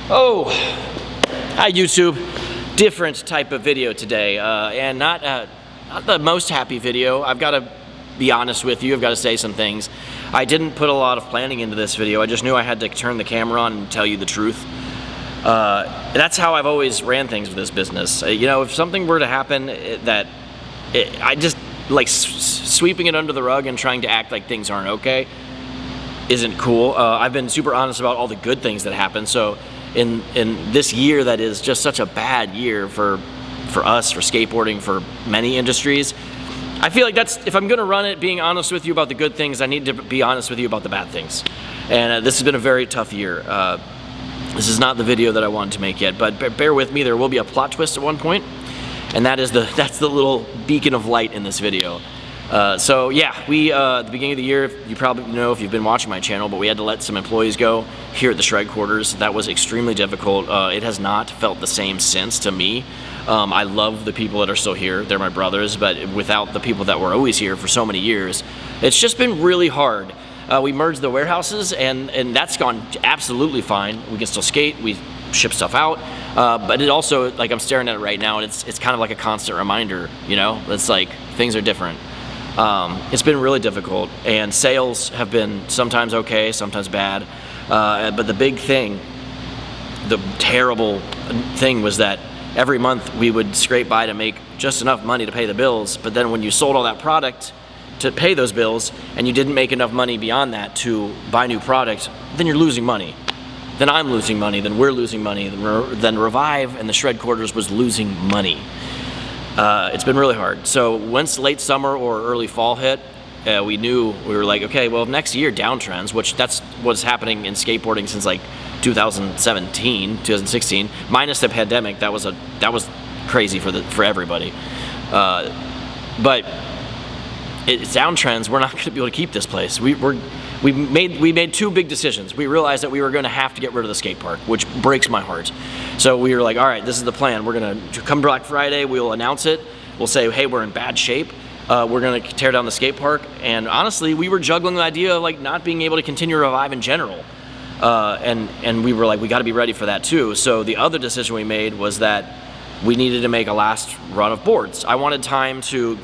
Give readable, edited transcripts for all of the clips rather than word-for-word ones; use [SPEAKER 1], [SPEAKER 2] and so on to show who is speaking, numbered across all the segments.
[SPEAKER 1] Oh, hi YouTube. Different type of video today, and not the most happy video. I've got to be honest with you. I've got to say some things. I didn't put a lot of planning into this video. I just knew I had to turn the camera on and tell you the truth. That's how I've always ran things with this business. You know, if something were to happen I just like sweeping it under the rug and trying to act like things aren't okay isn't cool. I've been super honest about all the good things that happen. So in this year that is just such a bad year for us, for skateboarding, for many industries, I feel like that's, if I'm gonna run it being honest with you about the good things, I need to be honest with you about the bad things. And this has been a very tough year. This is not the video that I wanted to make yet, but bear with me, there will be a plot twist at one point, and that's the little beacon of light in this video. So yeah, we at the beginning of the year, you probably know if you've been watching my channel, but we had to let some employees go here at the Shredquarters. That was extremely difficult. It has not felt the same since to me. I love the people that are still here. They're my brothers, but without the people that were always here for so many years, it's just been really hard. We merged the warehouses, and that's gone absolutely fine. We can still skate, we ship stuff out, but it also, like, I'm staring at it right now, and it's kind of like a constant reminder, you know? It's like, things are different. It's been really difficult, and sales have been sometimes okay, sometimes bad, but the big thing, the terrible thing was that every month we would scrape by to make just enough money to pay the bills, but then when you sold all that product to pay those bills and you didn't make enough money beyond that to buy new products, then you're losing money. Then I'm losing money, then we're losing money, then Revive and the Shredquarters was losing money. It's been really hard. So once late summer or early fall hit, we were like, okay, well, next year downtrends, which that's what's happening in skateboarding since like 2017, 2016, minus the pandemic. That was crazy for everybody. But it's downtrends. We're not going to be able to keep this place. We made two big decisions. We realized that we were going to have to get rid of the skate park, which breaks my heart. So we were like, all right, this is the plan. We're going to come Black Friday, we'll announce it. We'll say, hey, we're in bad shape. We're going to tear down the skate park. And honestly, we were juggling the idea of like not being able to continue Revive in general. And we were like, we got to be ready for that too. So the other decision we made was that we needed to make a last run of boards. I wanted time to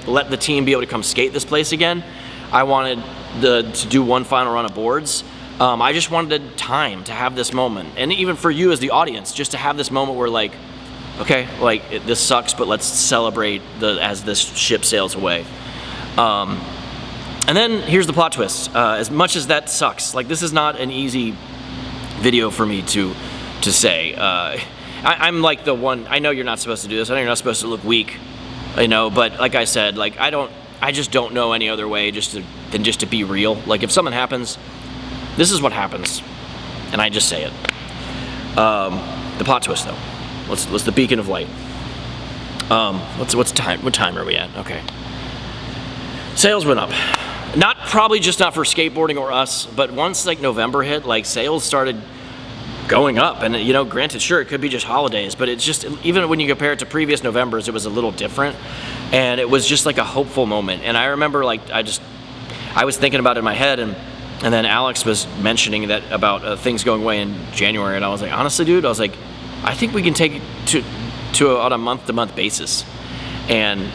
[SPEAKER 1] let the team be able to come skate this place again. I wanted to do one final run of boards. I just wanted time to have this moment, and even for you as the audience, just to have this moment where like, okay, like this sucks, but let's celebrate as this ship sails away. And then here's the plot twist. As much as that sucks, like this is not an easy video for me to say. I'm like the one, I know you're not supposed to do this, I know you're not supposed to look weak, you know, but like I said, like I just don't know any other way than just to be real. Like if something happens, this is what happens, and I just say it. The plot twist though, what's the beacon of light? What time are we at? Okay. Sales went up. Probably just not for skateboarding or us, but once like November hit, like sales started going up, and you know, granted, sure, it could be just holidays, but it's just, even when you compare it to previous Novembers, it was a little different, and it was just like a hopeful moment. And I remember like I was thinking about it in my head, and then Alex was mentioning that about things going away in January, and I was like, honestly, dude, I was like, I think we can take it on a month-to-month basis, and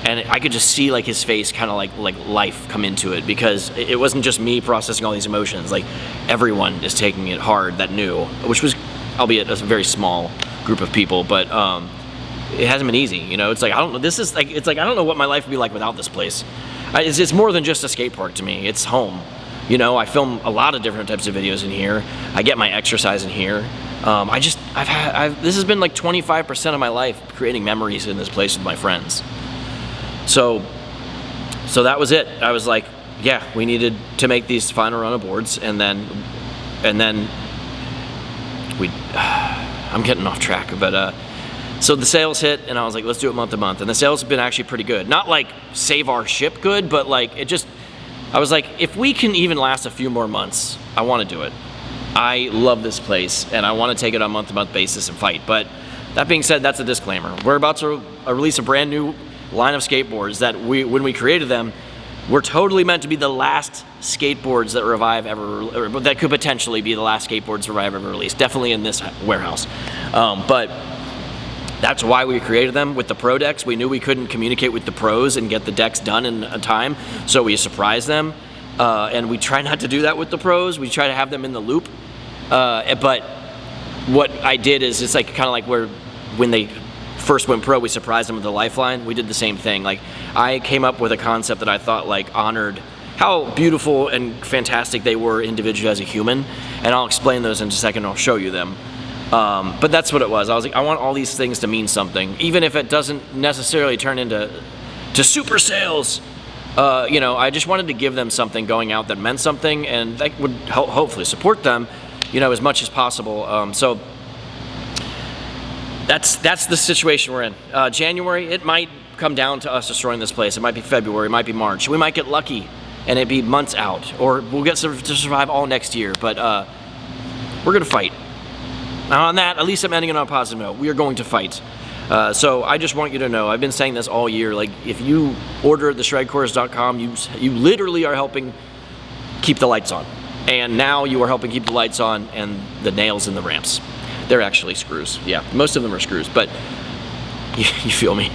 [SPEAKER 1] I could just see like his face kind of like life come into it, because it wasn't just me processing all these emotions. Like everyone is taking it hard that knew, which was, albeit a very small group of people, but it hasn't been easy. You know, it's like I don't know. It's like I don't know what my life would be like without this place. It's more than just a skate park to me. It's home. You know, I film a lot of different types of videos in here. I get my exercise in here. This has been like 25% of my life, creating memories in this place with my friends. So that was it. I was like, yeah, we needed to make these final run of boards, and then I'm getting off track, but so the sales hit, and I was like, let's do it month to month, and the sales have been actually pretty good. Not like save our ship good, but like I was like, if we can even last a few more months, I want to do it. I love this place, and I want to take it on a month-to-month basis and fight. But that being said, that's a disclaimer. We're about to release a brand new line of skateboards that when we created them, were totally meant to be the last skateboards that Revive ever, or that could potentially be the last skateboards Revive ever released. Definitely in this warehouse. But that's why we created them with the pro decks. We knew we couldn't communicate with the pros and get the decks done in a time, so we surprised them. And we try not to do that with the pros. We try to have them in the loop. But what I did is, it's like kind of like when they first went pro, we surprised them with the lifeline. We did the same thing. Like, I came up with a concept that I thought like honored how beautiful and fantastic they were individually as a human, and I'll explain those in a second. I'll show you them. But that's what it was. I was like, I want all these things to mean something, even if it doesn't necessarily turn into super sales. You know, I just wanted to give them something going out that meant something, and that would hopefully support them, you know, as much as possible. So that's the situation we're in. January, it might come down to us destroying this place. It might be February, it might be March. We might get lucky and it'd be months out, or we'll get to survive all next year. But we're gonna fight. Now on that, at least I'm ending it on a positive note. We are going to fight. So I just want you to know, I've been saying this all year, like, if you order at theshredquarters.com, you literally are helping keep the lights on. And now you are helping keep the lights on and the nails in the ramps. They're actually screws. Yeah, most of them are screws, but you feel me.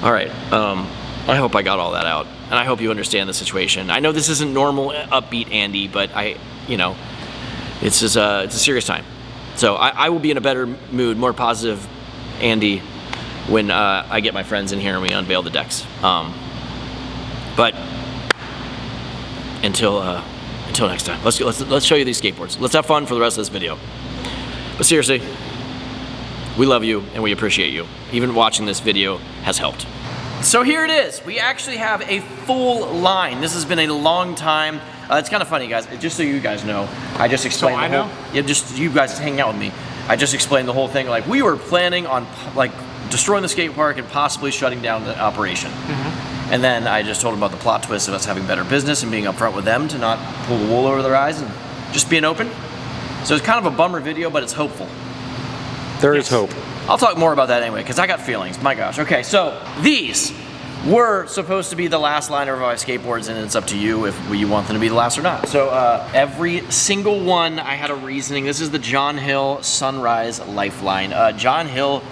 [SPEAKER 1] All right, I hope I got all that out, and I hope you understand the situation. I know this isn't normal upbeat Andy, but you know, it's a serious time. So I will be in a better mood, more positive Andy, when I get my friends in here and we unveil the decks. But until next time, let's show you these skateboards. Let's have fun for the rest of this video. But seriously, we love you and we appreciate you. Even watching this video has helped. So here it is. We actually have a full line. This has been a long time. It's kind of funny, guys. Just so you guys know, I just explained the whole. Yeah, just you guys hang out with me. I just explained the whole thing. Like, we were planning on like destroying the skate park and possibly shutting down the operation. And then I just told them about the plot twist of us having better business and being upfront with them to not pull the wool over their eyes and just being open. So it's kind of a bummer video, but it's hopeful.
[SPEAKER 2] There is hope.
[SPEAKER 1] I'll talk more about that anyway, because I got feelings. My gosh. Okay, so these were supposed to be the last line of Revive skateboards, and it's up to you if you want them to be the last or not. So every single one, I had a reasoning. This is the John Hill Sunrise Lifeline. John Hill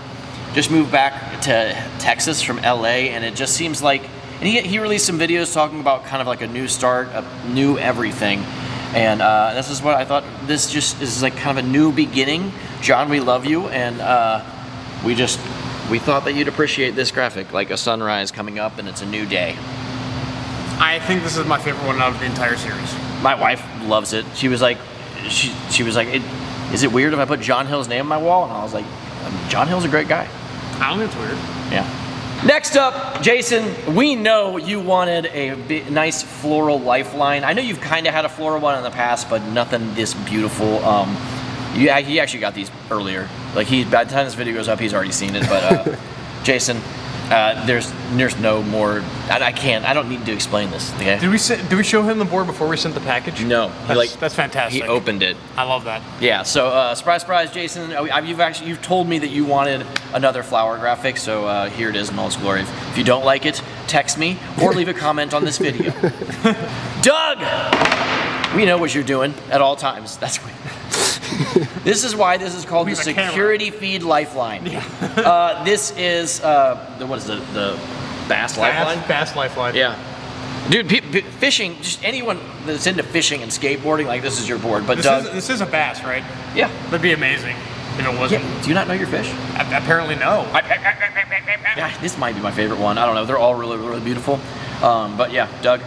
[SPEAKER 1] just moved back to Texas from LA, and it just seems like, and he released some videos talking about kind of like a new start, a new everything. And this is what I thought, this just is like kind of a new beginning. John, we love you, and we thought that you'd appreciate this graphic, like a sunrise coming up and it's a new day.
[SPEAKER 3] I think this is my favorite one out of the entire series.
[SPEAKER 1] My wife loves it. She was like, she was like, is it weird if I put John Hill's name on my wall? And I was like, John Hill's a great guy.
[SPEAKER 3] I don't think it's weird.
[SPEAKER 1] Yeah. Next up, Jason, we know you wanted a nice floral lifeline. I know you've kind of had a floral one in the past, but nothing this beautiful. Yeah, he actually got these earlier. Like, by the time this video goes up, he's already seen it. But Jason, there's no more. I don't need to explain this. Okay?
[SPEAKER 3] Did we show him the board before we sent the package?
[SPEAKER 1] No.
[SPEAKER 3] That's fantastic.
[SPEAKER 1] He opened it.
[SPEAKER 3] I love that.
[SPEAKER 1] Yeah. So surprise, surprise, Jason. You've told me that you wanted another flower graphic. So here it is in all its glory. If you don't like it, text me or leave a comment on this video. Doug, we know what you're doing at all times. That's what. This is why this is called the Security Feed Lifeline. Yeah. This is what is it? The Bass Lifeline?
[SPEAKER 3] Bass Lifeline.
[SPEAKER 1] Yeah. Dude, fishing, just anyone that's into fishing and skateboarding, like, this is your board. But
[SPEAKER 3] this is a bass, right?
[SPEAKER 1] Yeah.
[SPEAKER 3] That'd be amazing if it wasn't.
[SPEAKER 1] Yeah. Do you not know your fish?
[SPEAKER 3] Apparently no.
[SPEAKER 1] Yeah, this might be my favorite one. I don't know. They're all really, really beautiful. But yeah, Doug,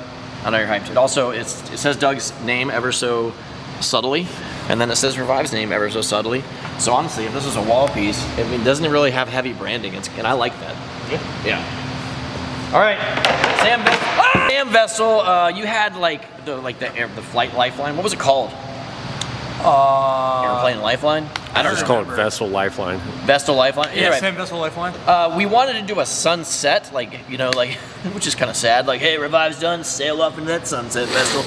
[SPEAKER 1] I know you're hyped. It also, it says Doug's name ever so subtly, and then it says Revive's name ever so subtly. So honestly, if this was a wall piece, it doesn't really have heavy branding, and I like that. Yeah. All right, Sam Vessel. You had the flight lifeline. What was it called? Airplane lifeline. I don't
[SPEAKER 2] just call it Vessel Lifeline.
[SPEAKER 1] Vessel Lifeline.
[SPEAKER 3] Yeah,
[SPEAKER 1] right.
[SPEAKER 3] Sam Vessel Lifeline.
[SPEAKER 1] We wanted to do a sunset, which is kind of sad. Like, hey, Revive's done, sail up into that sunset vessel.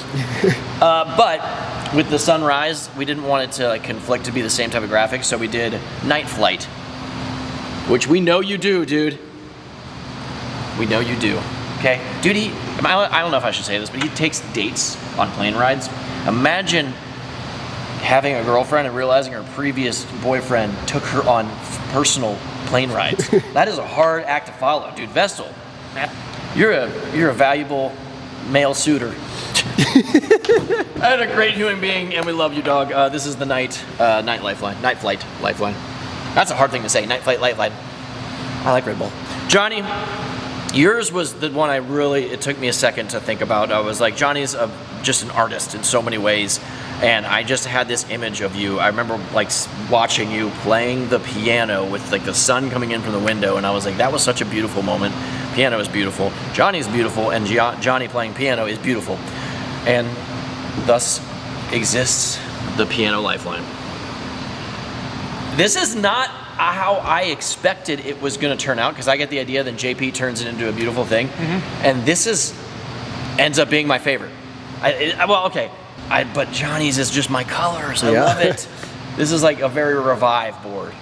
[SPEAKER 1] But with the sunrise, we didn't want it to conflict to be the same type of graphic, so we did Night Flight, which we know you do, dude. We know you do. Okay, dude, I don't know if I should say this, but he takes dates on plane rides. Imagine having a girlfriend and realizing her previous boyfriend took her on personal plane rides. That is a hard act to follow, dude. Vestal, you're a valuable male suitor. And a great human being, and we love you, dog. This is the night flight lifeline. That's a hard thing to say. Night flight lifeline. I like Red Bull. Johnny, yours was the one it took me a second to think about. I was like, Johnny's just an artist in so many ways, and I just had this image of you. I remember like watching you playing the piano with like the sun coming in from the window, and I was like, that was such a beautiful moment. Piano is beautiful. Johnny's beautiful, and Johnny playing piano is beautiful. And thus exists the piano lifeline. This is not how I expected it was going to turn out, because I get the idea that JP turns it into a beautiful thing, and this ends up being my favorite. But Johnny's is just my colors. I love it. This is like a very Revive board,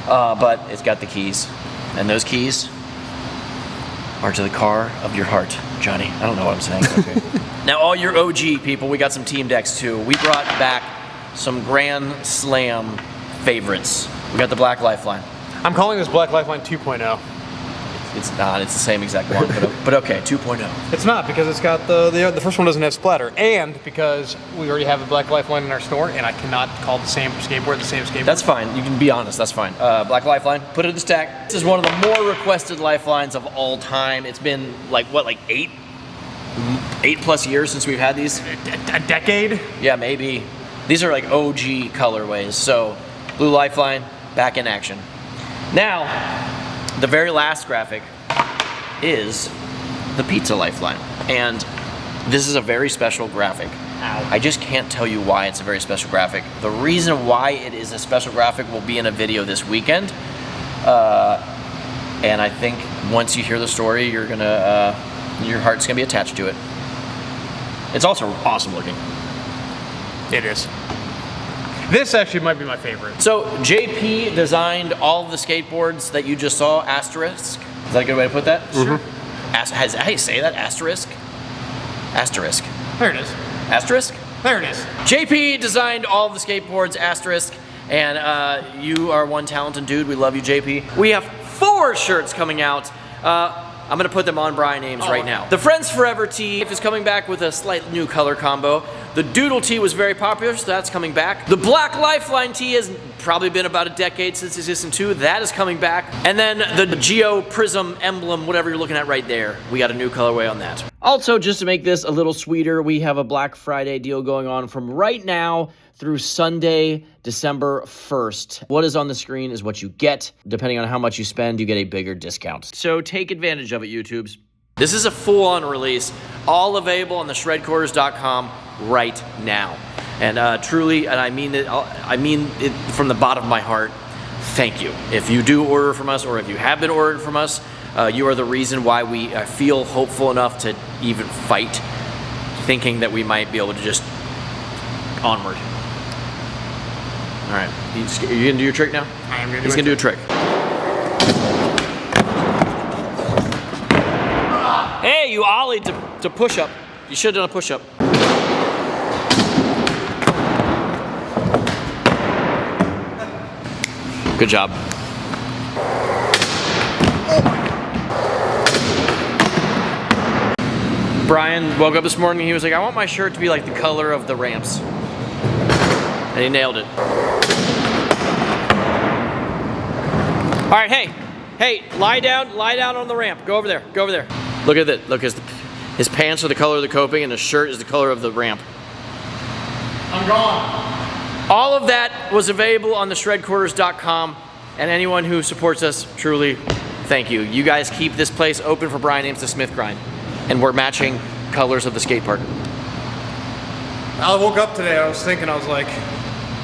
[SPEAKER 1] but it's got the keys, and those keys are to the car of your heart, Johnny. I don't know what I'm saying. Okay. Now, all your OG people, we got some team decks too. We brought back some Grand Slam favorites. We got the Black Lifeline.
[SPEAKER 3] I'm calling this Black Lifeline 2.0.
[SPEAKER 1] It's not. It's the same exact one, but okay, 2.0.
[SPEAKER 3] It's not, because it's got the first one doesn't have splatter, and because we already have a Black Lifeline in our store, and I cannot call the same skateboard the same skateboard.
[SPEAKER 1] That's fine. You can be honest. That's fine. Black Lifeline. Put it in the stack. This is one of the more requested lifelines of all time. It's been like 8+ years since we've had these.
[SPEAKER 3] A decade?
[SPEAKER 1] Yeah, maybe. These are like OG colorways. So, Blue Lifeline back in action. Now, the very last graphic is the Pizza Lifeline. And this is a very special graphic.
[SPEAKER 3] Ow.
[SPEAKER 1] I just can't tell you why it's a very special graphic. The reason why it is a special graphic will be in a video this weekend. And I think once you hear the story, your heart's gonna be attached to it. It's also awesome looking.
[SPEAKER 3] It is. This actually might be my favorite.
[SPEAKER 1] So JP designed all of the skateboards that you just saw, asterisk. Is that a good way to put that?
[SPEAKER 3] Sure.
[SPEAKER 1] How do you say that? Asterisk? Asterisk.
[SPEAKER 3] There it is.
[SPEAKER 1] Asterisk?
[SPEAKER 3] There it is.
[SPEAKER 1] JP designed all of the skateboards, asterisk, and you are one talented dude. We love you, JP. We have 4 shirts coming out. I'm gonna put them on Brian Ames right now. The Friends Forever tee is coming back with a slight new color combo. The Doodle tee was very popular, so that's coming back. The Black Lifeline tee has probably been about a decade since existing too. That is coming back. And then the Geo Prism emblem, whatever you're looking at right there, we got a new colorway on that. Also, just to make this a little sweeter, we have a Black Friday deal going on from right now through Sunday, December 1st. What is on the screen is what you get. Depending on how much you spend, you get a bigger discount. So take advantage of it, YouTubes. This is a full-on release, all available on the Shredquarters.com right now. And truly, and I mean it from the bottom of my heart, thank you. If you do order from us, or if you have been ordering from us, you are the reason why we feel hopeful enough to even fight, thinking that we might be able to just onward. All right, you gonna do your trick now?
[SPEAKER 3] I am gonna do
[SPEAKER 1] He's gonna do a trick. Hey, you ollied to push up. You should have done a push up. Good job. Brian woke up this morning and he was like, I want my shirt to be like the color of the ramps. And he nailed it. All right, hey, lie down on the ramp. Go over there. Look at that. Look, his pants are the color of the coping and his shirt is the color of the ramp.
[SPEAKER 3] I'm gone.
[SPEAKER 1] All of that was available on the Shredquarters.com, and anyone who supports us, truly, thank you. You guys keep this place open for Brian Ames the Smith Grind, and we're matching colors of the skate park.
[SPEAKER 3] I woke up today, I was thinking, I was like,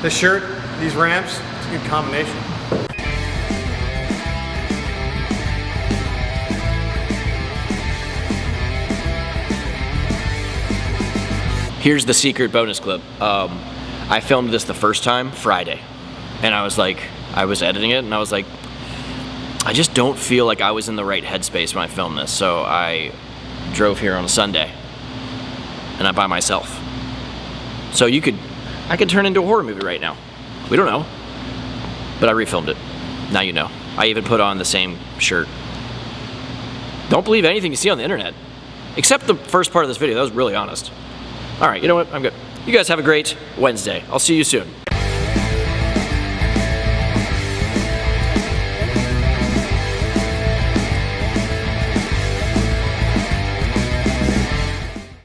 [SPEAKER 3] this shirt, these ramps, it's a good combination.
[SPEAKER 1] Here's the secret bonus clip. I filmed this the first time Friday, and I was editing it, and I was like, I just don't feel like I was in the right headspace when I filmed this. So I drove here on a Sunday, and I'm by myself. So I could turn into a horror movie right now. We don't know, but I refilmed it. Now you know. I even put on the same shirt. Don't believe anything you see on the internet, except the first part of this video. That was really honest. All right, you know what? I'm good. You guys have a great Wednesday. I'll see you soon.